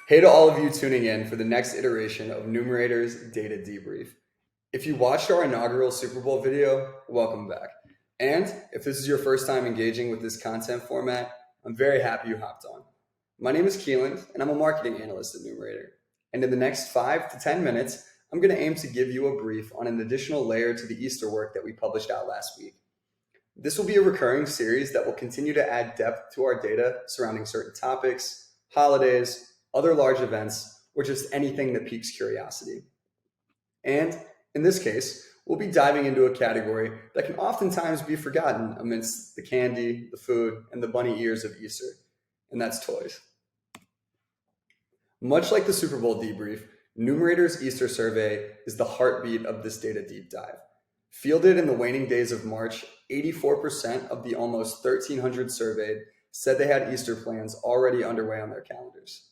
Hey to all of you tuning in for the next iteration of Numerator's Data Debrief. If you watched our inaugural Super Bowl video, welcome back. And if this is your first time engaging with this content format, I'm very happy you hopped on. My name is Keelan, and I'm a marketing analyst at Numerator. And in the next 5 to 10 minutes, I'm going to aim to give you a brief on an additional layer to the Easter work that we published out last week. This will be a recurring series that will continue to add depth to our data surrounding certain topics, holidays, other large events, or just anything that piques curiosity. And in this case, we'll be diving into a category that can oftentimes be forgotten amidst the candy, the food, and the bunny ears of Easter, and that's toys. Much like the Super Bowl debrief, Numerator's Easter survey is the heartbeat of this data deep dive. Fielded in the waning days of March, 84% of the almost 1,300 surveyed said they had Easter plans already underway on their calendars.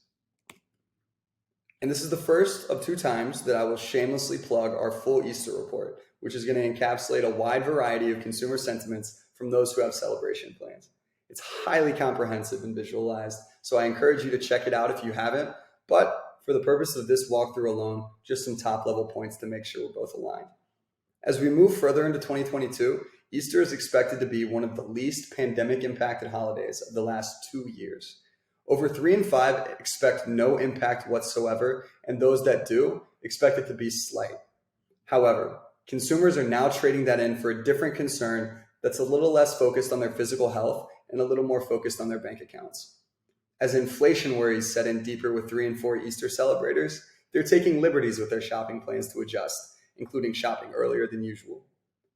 And this is the first of 2 times that I will shamelessly plug our full Easter report, which is going to encapsulate a wide variety of consumer sentiments from those who have celebration plans. It's highly comprehensive and visualized, so I encourage you to check it out if you haven't. But for the purpose of this walkthrough alone, just some top-level points to make sure we're both aligned. As we move further into 2022, Easter is expected to be one of the least pandemic-impacted holidays of the last 2 years. Over 3 in 5 expect no impact whatsoever, and those that do expect it to be slight. However, consumers are now trading that in for a different concern that's a little less focused on their physical health and a little more focused on their bank accounts. As inflation worries set in deeper with 3 and 4 Easter celebrators, they're taking liberties with their shopping plans to adjust, including shopping earlier than usual.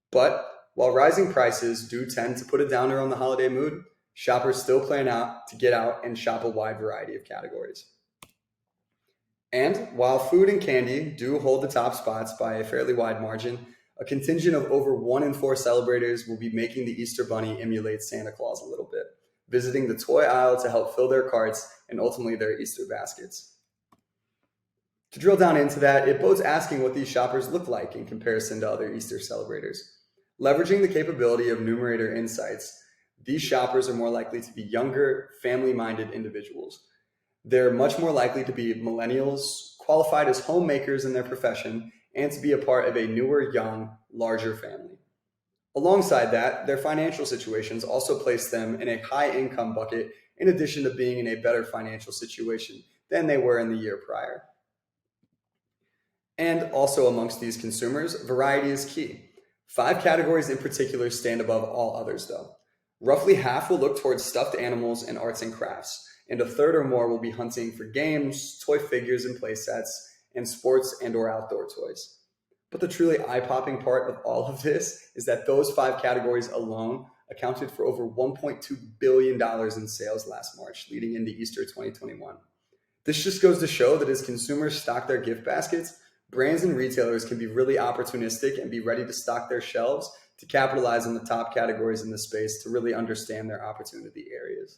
But while rising prices do tend to put a downer on the holiday mood, shoppers still plan out to get out and shop a wide variety of categories. And while food and candy do hold the top spots by a fairly wide margin, a contingent of over 1 in 4 celebrators will be making the Easter Bunny emulate Santa Claus a little bit, visiting the toy aisle to help fill their carts and ultimately their Easter baskets. To drill down into that, it bodes asking what these shoppers look like in comparison to other Easter celebrators. Leveraging the capability of Numerator Insights, these shoppers are more likely to be younger, family-minded individuals. They're much more likely to be millennials, qualified as homemakers in their profession, and to be a part of a newer, young, larger family. Alongside that, their financial situations also place them in a high-income bucket, in addition to being in a better financial situation than they were in the year prior. And also amongst these consumers, variety is key. 5 categories in particular stand above all others, though. Roughly half will look towards stuffed animals and arts and crafts, and a third or more will be hunting for games, toy figures and play sets, and sports and or outdoor toys. But the truly eye-popping part of all of this is that those 5 categories alone accounted for over $1.2 billion in sales last March, leading into Easter 2021. This just goes to show that as consumers stock their gift baskets, brands and retailers can be really opportunistic and be ready to stock their shelves to capitalize on the top categories in the space to really understand their opportunity areas.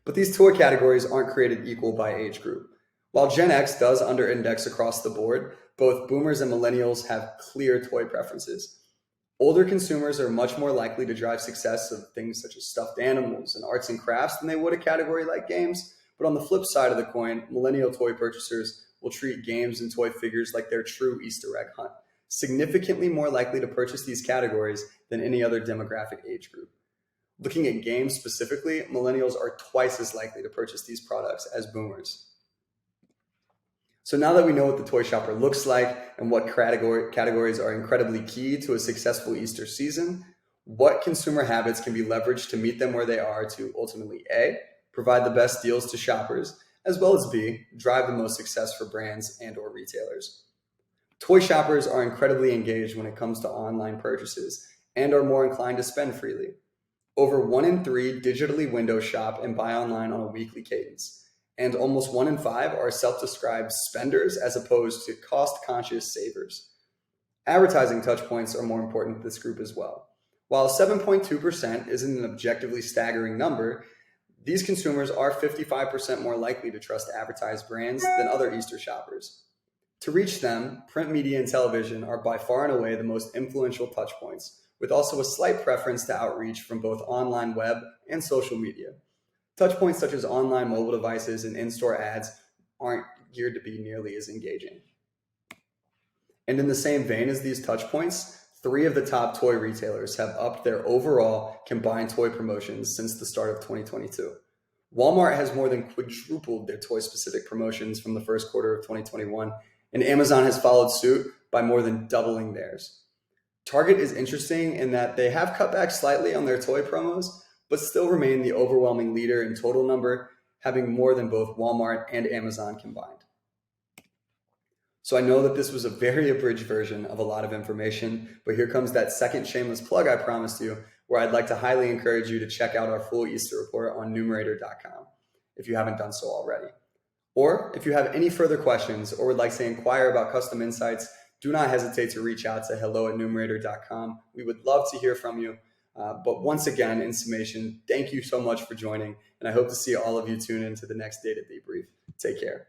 But these toy categories aren't created equal by age group. While Gen X does under-index across the board, both boomers and millennials have clear toy preferences. Older consumers are much more likely to drive success of things such as stuffed animals and arts and crafts than they would a category like games. But on the flip side of the coin, millennial toy purchasers will treat games and toy figures like their true Easter egg hunt, significantly more likely to purchase these categories than any other demographic age group. Looking at games specifically, millennials are twice as likely to purchase these products as boomers. So now that we know what the toy shopper looks like and what categories are incredibly key to a successful Easter season, what consumer habits can be leveraged to meet them where they are to ultimately A, provide the best deals to shoppers, as well as B, drive the most success for brands and or retailers. Toy shoppers are incredibly engaged when it comes to online purchases and are more inclined to spend freely. Over 1 in 3 digitally window shop and buy online on a weekly cadence, and almost 1 in 5 are self-described spenders as opposed to cost-conscious savers. Advertising touchpoints are more important to this group as well. While 7.2% isn't an objectively staggering number, these consumers are 55% more likely to trust advertised brands than other Easter shoppers. To reach them, print media and television are by far and away the most influential touchpoints, with also a slight preference to outreach from both online web and social media. Touch points such as online mobile devices and in-store ads aren't geared to be nearly as engaging. And in the same vein as these touch points, 3 of the top toy retailers have upped their overall combined toy promotions since the start of 2022. Walmart has more than quadrupled their toy-specific promotions from the first quarter of 2021, and Amazon has followed suit by more than doubling theirs. Target is interesting in that they have cut back slightly on their toy promos, but still remain the overwhelming leader in total number, having more than both Walmart and Amazon combined. So I know that this was a very abridged version of a lot of information, but here comes that second shameless plug I promised you, where I'd like to highly encourage you to check out our full Easter report on numerator.com if you haven't done so already. Or if you have any further questions or would like to inquire about custom insights, do not hesitate to reach out to hello@numerator.com. We would love to hear from you. But once again, in summation, thank you so much for joining, and I hope to see all of you tune into the next Data Debrief. Take care.